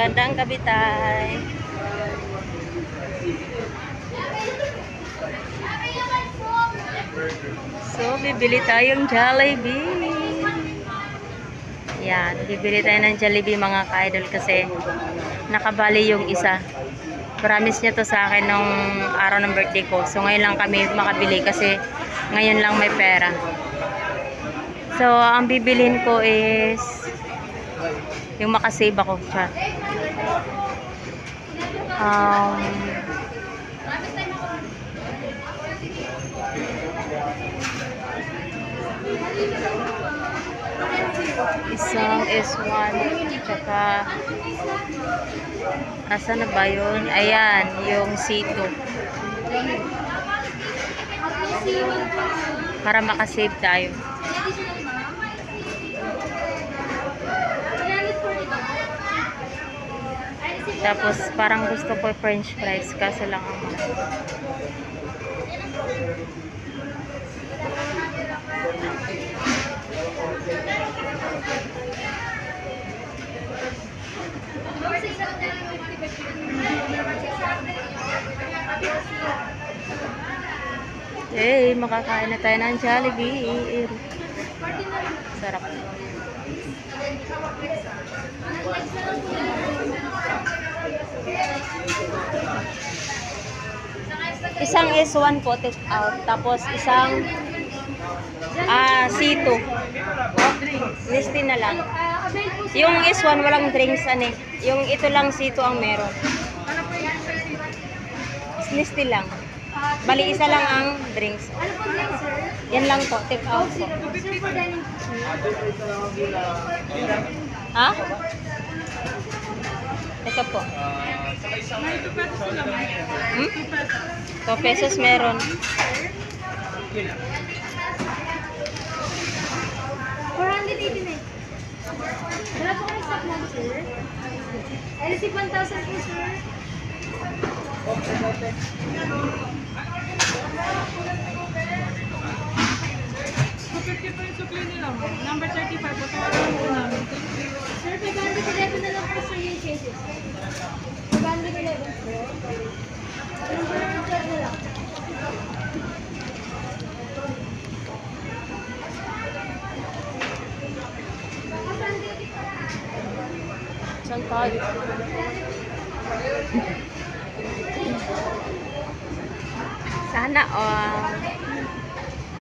Magandang gabi tay. So, bibili tayong Jollibee. Yan, bibili tayo ng Jollibee mga ka-idol kasi nakabali yung isa. Promise niya to sa akin nung araw ng birthday ko. So, ngayon lang kami makabili kasi ngayon lang may pera. So, ang bibilhin ko is yung makasave ako. Chat. Isang S1 tsaka asa na ba yun? Ayan, yung C2 para makasave tayo. Tapos parang gusto ko french fries kaso lang ang hey, makakain na tayo ng Jollibee. Sarap. Isang S1 po, take out. Tapos isang C2. Listy na lang. Yung S1 walang drinks ane. Yung ito lang C2 ang meron. Listy lang. Bali isa lang ang drinks. Ano po drinks, sir? Yan lang po, take out po. Sir, for dining. Ha? Ito po. 2 pesos meron. 489. Wala po kayo stock lang, sir. I receive 1,000 po, sir. Number 35 po, tawagan po namin. Sir, 511 na lang po, sir, yung changes. 511 po. Number 12 na lang. Saan tayo? Sana all.